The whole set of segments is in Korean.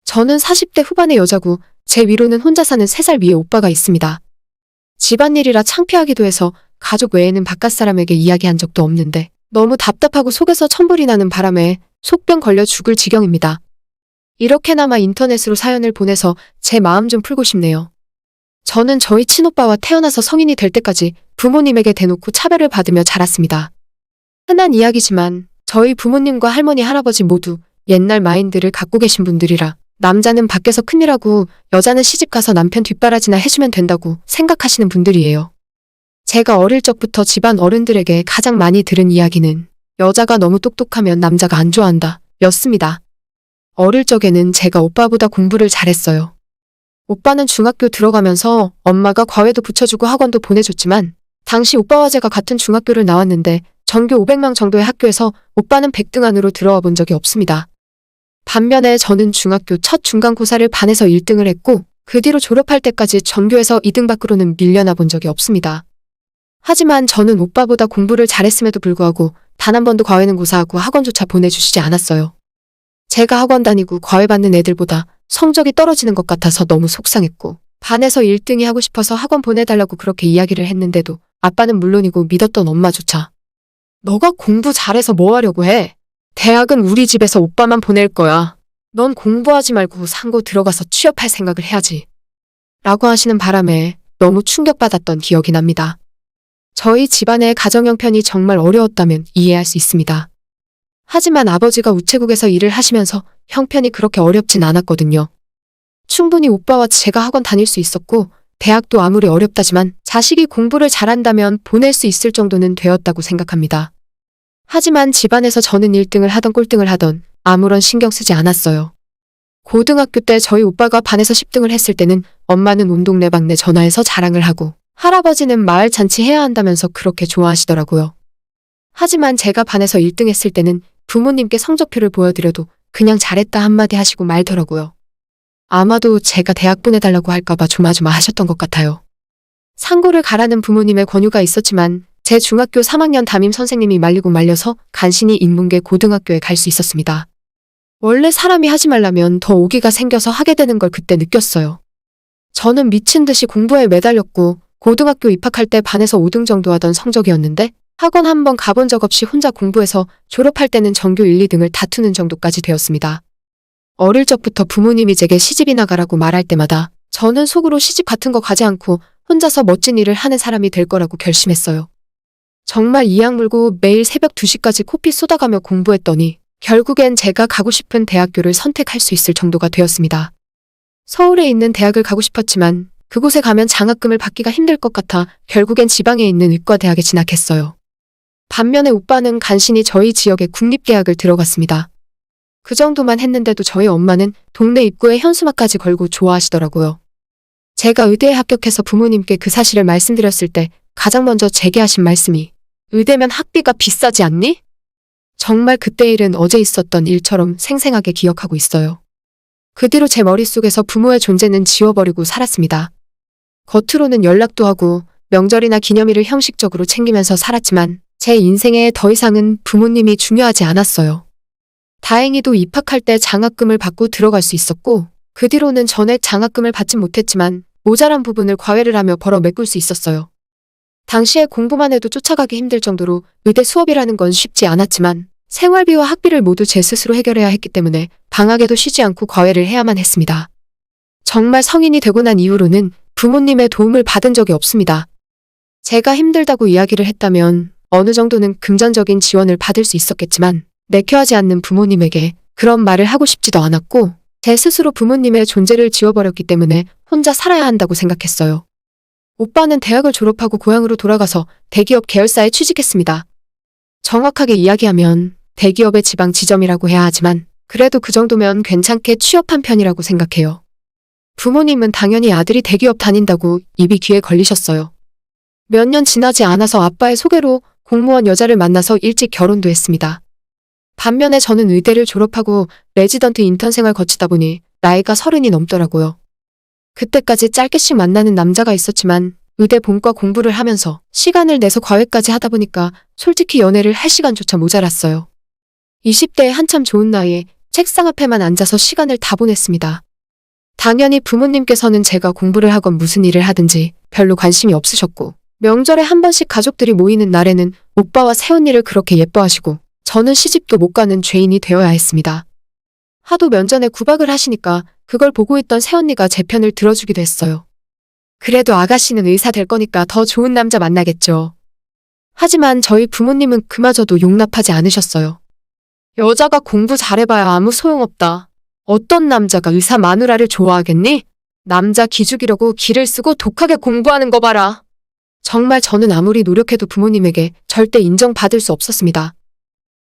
저는 40대 후반의 여자고 제 위로는 혼자 사는 3살 위의 오빠가 있습니다. 집안일이라 창피하기도 해서 가족 외에는 바깥 사람에게 이야기한 적도 없는데 너무 답답하고 속에서 천불이 나는 바람에 속병 걸려 죽을 지경입니다. 이렇게나마 인터넷으로 사연을 보내서 제 마음 좀 풀고 싶네요. 저는 저희 친오빠와 태어나서 성인이 될 때까지 부모님에게 대놓고 차별을 받으며 자랐습니다. 흔한 이야기지만 저희 부모님과 할머니, 할아버지 모두 옛날 마인드를 갖고 계신 분들이라 남자는 밖에서 큰일하고 여자는 시집가서 남편 뒷바라지나 해주면 된다고 생각하시는 분들이에요. 제가 어릴 적부터 집안 어른들에게 가장 많이 들은 이야기는 여자가 너무 똑똑하면 남자가 안 좋아한다 였습니다. 어릴 적에는 제가 오빠보다 공부를 잘했어요. 오빠는 중학교 들어가면서 엄마가 과외도 붙여주고 학원도 보내줬지만 당시 오빠와 제가 같은 중학교를 나왔는데 전교 500명 정도의 학교에서 오빠는 100등 안으로 들어와 본 적이 없습니다. 반면에 저는 중학교 첫 중간고사를 반에서 1등을 했고 그 뒤로 졸업할 때까지 전교에서 2등 밖으로는 밀려나 본 적이 없습니다. 하지만 저는 오빠보다 공부를 잘했음에도 불구하고 단 한 번도 과외는 고사하고 학원조차 보내주시지 않았어요. 제가 학원 다니고 과외 받는 애들보다 성적이 떨어지는 것 같아서 너무 속상했고 반에서 1등이 하고 싶어서 학원 보내달라고 그렇게 이야기를 했는데도 아빠는 물론이고 믿었던 엄마조차 너가 공부 잘해서 뭐 하려고 해? 대학은 우리 집에서 오빠만 보낼 거야. 넌 공부하지 말고 상고 들어가서 취업할 생각을 해야지. 라고 하시는 바람에 너무 충격받았던 기억이 납니다. 저희 집안의 가정 형편이 정말 어려웠다면 이해할 수 있습니다. 하지만 아버지가 우체국에서 일을 하시면서 형편이 그렇게 어렵진 않았거든요. 충분히 오빠와 제가 학원 다닐 수 있었고 대학도 아무리 어렵다지만 자식이 공부를 잘한다면 보낼 수 있을 정도는 되었다고 생각합니다. 하지만 집안에서 저는 1등을 하던 꼴등을 하던 아무런 신경 쓰지 않았어요. 고등학교 때 저희 오빠가 반에서 10등을 했을 때는 엄마는 온 동네 방네 전화해서 자랑을 하고 할아버지는 마을 잔치 해야 한다면서 그렇게 좋아하시더라고요. 하지만 제가 반에서 1등 했을 때는 부모님께 성적표를 보여드려도 그냥 잘했다 한마디 하시고 말더라고요. 아마도 제가 대학 보내달라고 할까봐 조마조마 하셨던 것 같아요. 상고를 가라는 부모님의 권유가 있었지만 제 중학교 3학년 담임 선생님이 말리고 말려서 간신히 인문계 고등학교에 갈 수 있었습니다. 원래 사람이 하지 말라면 더 오기가 생겨서 하게 되는 걸 그때 느꼈어요. 저는 미친 듯이 공부에 매달렸고 고등학교 입학할 때 반에서 5등 정도 하던 성적이었는데 학원 한 번 가본 적 없이 혼자 공부해서 졸업할 때는 전교 1, 2등을 다투는 정도까지 되었습니다. 어릴 적부터 부모님이 제게 시집이나 가라고 말할 때마다 저는 속으로 시집 같은 거 가지 않고 혼자서 멋진 일을 하는 사람이 될 거라고 결심했어요. 정말 이악 물고 매일 새벽 2시까지 코피 쏟아가며 공부했더니 결국엔 제가 가고 싶은 대학교를 선택할 수 있을 정도가 되었습니다. 서울에 있는 대학을 가고 싶었지만 그곳에 가면 장학금을 받기가 힘들 것 같아 결국엔 지방에 있는 의과대학에 진학했어요. 반면에 오빠는 간신히 저희 지역의 국립대학을 들어갔습니다. 그 정도만 했는데도 저희 엄마는 동네 입구에 현수막까지 걸고 좋아하시더라고요. 제가 의대에 합격해서 부모님께 그 사실을 말씀드렸을 때 가장 먼저 제게 하신 말씀이 의대면 학비가 비싸지 않니? 정말 그때 일은 어제 있었던 일처럼 생생하게 기억하고 있어요. 그 뒤로 제 머릿속에서 부모의 존재는 지워버리고 살았습니다. 겉으로는 연락도 하고 명절이나 기념일을 형식적으로 챙기면서 살았지만 제 인생에 더 이상은 부모님이 중요하지 않았어요. 다행히도 입학할 때 장학금을 받고 들어갈 수 있었고 그 뒤로는 전액 장학금을 받진 못했지만 모자란 부분을 과외를 하며 벌어 메꿀 수 있었어요. 당시에 공부만 해도 쫓아가기 힘들 정도로 의대 수업이라는 건 쉽지 않았지만 생활비와 학비를 모두 제 스스로 해결해야 했기 때문에 방학에도 쉬지 않고 과외를 해야만 했습니다. 정말 성인이 되고 난 이후로는 부모님의 도움을 받은 적이 없습니다. 제가 힘들다고 이야기를 했다면 어느 정도는 금전적인 지원을 받을 수 있었겠지만 내켜하지 않는 부모님에게 그런 말을 하고 싶지도 않았고 제 스스로 부모님의 존재를 지워버렸기 때문에 혼자 살아야 한다고 생각했어요. 오빠는 대학을 졸업하고 고향으로 돌아가서 대기업 계열사에 취직했습니다. 정확하게 이야기하면 대기업의 지방 지점이라고 해야 하지만 그래도 그 정도면 괜찮게 취업한 편이라고 생각해요. 부모님은 당연히 아들이 대기업 다닌다고 입이 귀에 걸리셨어요. 몇 년 지나지 않아서 아빠의 소개로 공무원 여자를 만나서 일찍 결혼도 했습니다. 반면에 저는 의대를 졸업하고 레지던트 인턴 생활 거치다 보니 나이가 30이 넘더라고요. 그때까지 짧게씩 만나는 남자가 있었지만 의대 본과 공부를 하면서 시간을 내서 과외까지 하다 보니까 솔직히 연애를 할 시간조차 모자랐어요. 20대에 한참 좋은 나이에 책상 앞에만 앉아서 시간을 다 보냈습니다. 당연히 부모님께서는 제가 공부를 하건 무슨 일을 하든지 별로 관심이 없으셨고, 명절에 한 번씩 가족들이 모이는 날에는 오빠와 새언니를 그렇게 예뻐하시고 저는 시집도 못 가는 죄인이 되어야 했습니다. 하도 면전에 구박을 하시니까 그걸 보고 있던 새언니가 제 편을 들어주기도 했어요. 그래도 아가씨는 의사 될 거니까 더 좋은 남자 만나겠죠. 하지만 저희 부모님은 그마저도 용납하지 않으셨어요. 여자가 공부 잘해봐야 아무 소용없다. 어떤 남자가 의사 마누라를 좋아하겠니? 남자 기죽이려고 기를 쓰고 독하게 공부하는 거 봐라. 정말 저는 아무리 노력해도 부모님에게 절대 인정받을 수 없었습니다.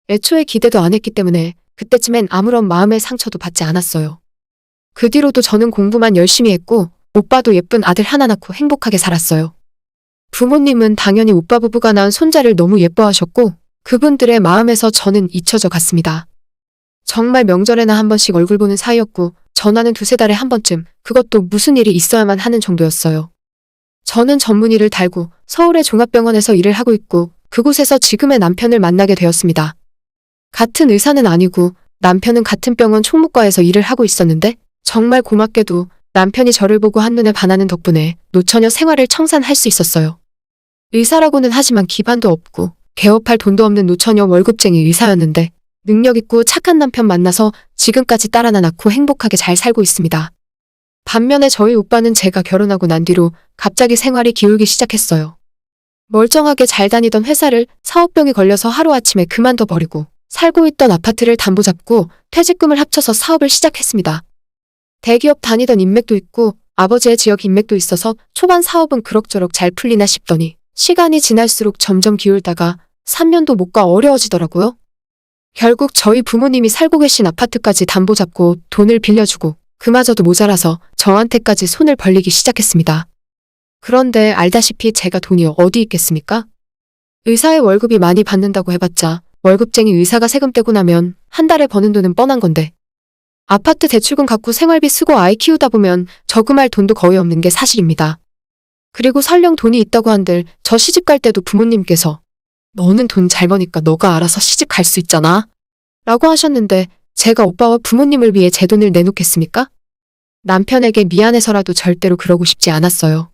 애초에 기대도 안 했기 때문에 그때쯤엔 아무런 마음의 상처도 받지 않았어요. 그 뒤로도 저는 공부만 열심히 했고 오빠도 예쁜 아들 하나 낳고 행복하게 살았어요. 부모님은 당연히 오빠 부부가 낳은 손자를 너무 예뻐하셨고 그분들의 마음에서 저는 잊혀져 갔습니다. 정말 명절에나 한 번씩 얼굴 보는 사이였고 전화는 두세 달에 한 번쯤, 그것도 무슨 일이 있어야만 하는 정도였어요. 저는 전문의를 달고 서울의 종합병원에서 일을 하고 있고 그곳에서 지금의 남편을 만나게 되었습니다. 같은 의사는 아니고 남편은 같은 병원 총무과에서 일을 하고 있었는데 정말 고맙게도 남편이 저를 보고 한눈에 반하는 덕분에 노처녀 생활을 청산할 수 있었어요. 의사라고는 하지만 기반도 없고 개업할 돈도 없는 노처녀 월급쟁이 의사였는데 능력 있고 착한 남편 만나서 지금까지 딸 하나 낳고 행복하게 잘 살고 있습니다. 반면에 저희 오빠는 제가 결혼하고 난 뒤로 갑자기 생활이 기울기 시작했어요. 멀쩡하게 잘 다니던 회사를 사업병이 걸려서 하루아침에 그만둬 버리고 살고 있던 아파트를 담보 잡고 퇴직금을 합쳐서 사업을 시작했습니다. 대기업 다니던 인맥도 있고 아버지의 지역 인맥도 있어서 초반 사업은 그럭저럭 잘 풀리나 싶더니 시간이 지날수록 점점 기울다가 3년도 못 가 어려워지더라고요. 결국 저희 부모님이 살고 계신 아파트까지 담보 잡고 돈을 빌려주고 그마저도 모자라서 저한테까지 손을 벌리기 시작했습니다. 그런데 알다시피 제가 돈이 어디 있겠습니까? 의사의 월급이 많이 받는다고 해봤자 월급쟁이 의사가 세금 떼고 나면 한 달에 버는 돈은 뻔한 건데 아파트 대출금 갚고 생활비 쓰고 아이 키우다 보면 저금할 돈도 거의 없는 게 사실입니다. 그리고 설령 돈이 있다고 한들 저 시집 갈 때도 부모님께서 너는 돈 잘 버니까 너가 알아서 시집 갈 수 있잖아 라고 하셨는데 제가 오빠와 부모님을 위해 제 돈을 내놓겠습니까? 남편에게 미안해서라도 절대로 그러고 싶지 않았어요.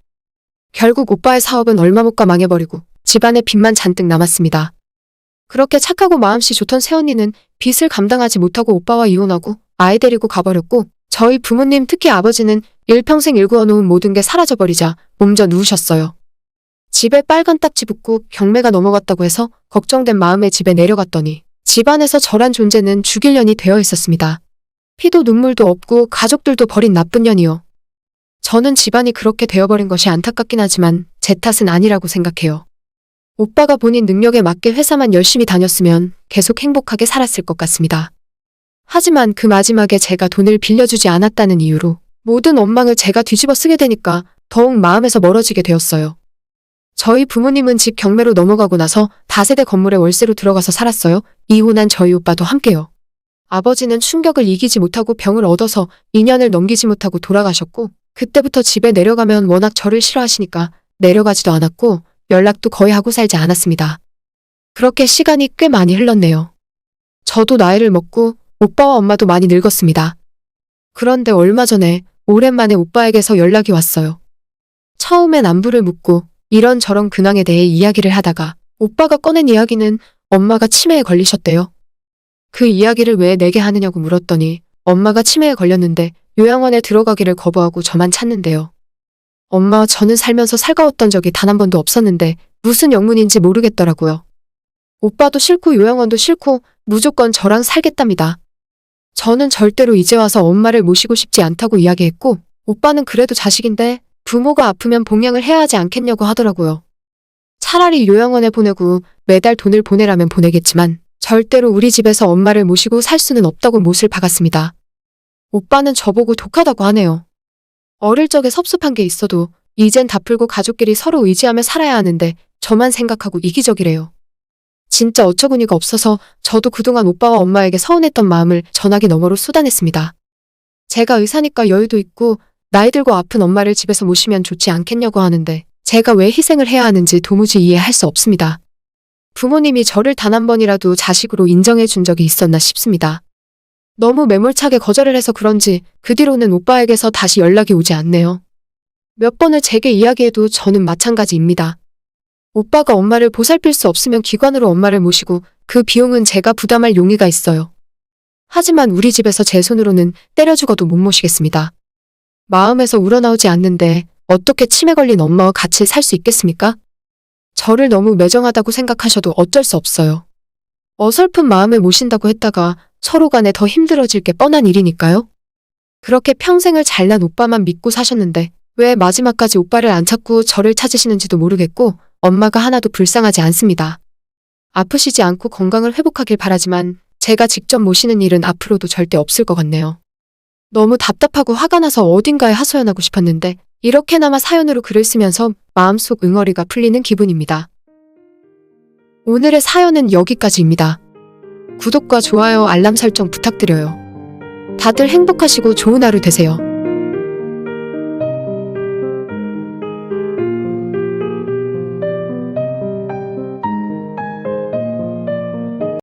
결국 오빠의 사업은 얼마 못 가 망해버리고 집안에 빚만 잔뜩 남았습니다. 그렇게 착하고 마음씨 좋던 새언니는 빚을 감당하지 못하고 오빠와 이혼하고 아이 데리고 가버렸고 저희 부모님 특히 아버지는 일평생 일구어 놓은 모든 게 사라져버리자 몸져 누우셨어요. 집에 빨간 딱지 붙고 경매가 넘어갔다고 해서 걱정된 마음에 집에 내려갔더니 집안에서 저란 존재는 죽일 년이 되어 있었습니다. 피도 눈물도 없고 가족들도 버린 나쁜 년이요. 저는 집안이 그렇게 되어버린 것이 안타깝긴 하지만 제 탓은 아니라고 생각해요. 오빠가 본인 능력에 맞게 회사만 열심히 다녔으면 계속 행복하게 살았을 것 같습니다. 하지만 그 마지막에 제가 돈을 빌려주지 않았다는 이유로 모든 원망을 제가 뒤집어 쓰게 되니까 더욱 마음에서 멀어지게 되었어요. 저희 부모님은 집 경매로 넘어가고 나서 다세대 건물에 월세로 들어가서 살았어요. 이혼한 저희 오빠도 함께요. 아버지는 충격을 이기지 못하고 병을 얻어서 2년을 넘기지 못하고 돌아가셨고 그때부터 집에 내려가면 워낙 저를 싫어하시니까 내려가지도 않았고 연락도 거의 하고 살지 않았습니다. 그렇게 시간이 꽤 많이 흘렀네요. 저도 나이를 먹고 오빠와 엄마도 많이 늙었습니다. 그런데 얼마 전에 오랜만에 오빠에게서 연락이 왔어요. 처음엔 안부를 묻고 이런저런 근황에 대해 이야기를 하다가 오빠가 꺼낸 이야기는 엄마가 치매에 걸리셨대요. 그 이야기를 왜 내게 하느냐고 물었더니 엄마가 치매에 걸렸는데 요양원에 들어가기를 거부하고 저만 찾는데요. 엄마, 저는 살면서 살가웠던 적이 단 한 번도 없었는데 무슨 영문인지 모르겠더라고요. 오빠도 싫고 요양원도 싫고 무조건 저랑 살겠답니다. 저는 절대로 이제 와서 엄마를 모시고 싶지 않다고 이야기했고 오빠는 그래도 자식인데 부모가 아프면 봉양을 해야 하지 않겠냐고 하더라고요. 차라리 요양원에 보내고 매달 돈을 보내라면 보내겠지만 절대로 우리 집에서 엄마를 모시고 살 수는 없다고 못을 박았습니다. 오빠는 저보고 독하다고 하네요. 어릴 적에 섭섭한 게 있어도 이젠 다 풀고 가족끼리 서로 의지하며 살아야 하는데 저만 생각하고 이기적이래요. 진짜 어처구니가 없어서 저도 그동안 오빠와 엄마에게 서운했던 마음을 전화기 너머로 쏟아냈습니다. 제가 의사니까 여유도 있고 나이 들고 아픈 엄마를 집에서 모시면 좋지 않겠냐고 하는데 제가 왜 희생을 해야 하는지 도무지 이해할 수 없습니다. 부모님이 저를 단 한 번이라도 자식으로 인정해 준 적이 있었나 싶습니다. 너무 매몰차게 거절을 해서 그런지 그 뒤로는 오빠에게서 다시 연락이 오지 않네요. 몇 번을 제게 이야기해도 저는 마찬가지입니다. 오빠가 엄마를 보살필 수 없으면 기관으로 엄마를 모시고 그 비용은 제가 부담할 용의가 있어요. 하지만 우리 집에서 제 손으로는 때려 죽어도 못 모시겠습니다. 마음에서 우러나오지 않는데 어떻게 치매 걸린 엄마와 같이 살 수 있겠습니까? 저를 너무 매정하다고 생각하셔도 어쩔 수 없어요. 어설픈 마음에 모신다고 했다가 서로 간에 더 힘들어질 게 뻔한 일이니까요. 그렇게 평생을 잘난 오빠만 믿고 사셨는데 왜 마지막까지 오빠를 안 찾고 저를 찾으시는지도 모르겠고 엄마가 하나도 불쌍하지 않습니다. 아프시지 않고 건강을 회복하길 바라지만 제가 직접 모시는 일은 앞으로도 절대 없을 것 같네요. 너무 답답하고 화가 나서 어딘가에 하소연하고 싶었는데 이렇게나마 사연으로 글을 쓰면서 마음속 응어리가 풀리는 기분입니다. 오늘의 사연은 여기까지입니다. 구독과 좋아요, 알람 설정 부탁드려요. 다들 행복하시고 좋은 하루 되세요.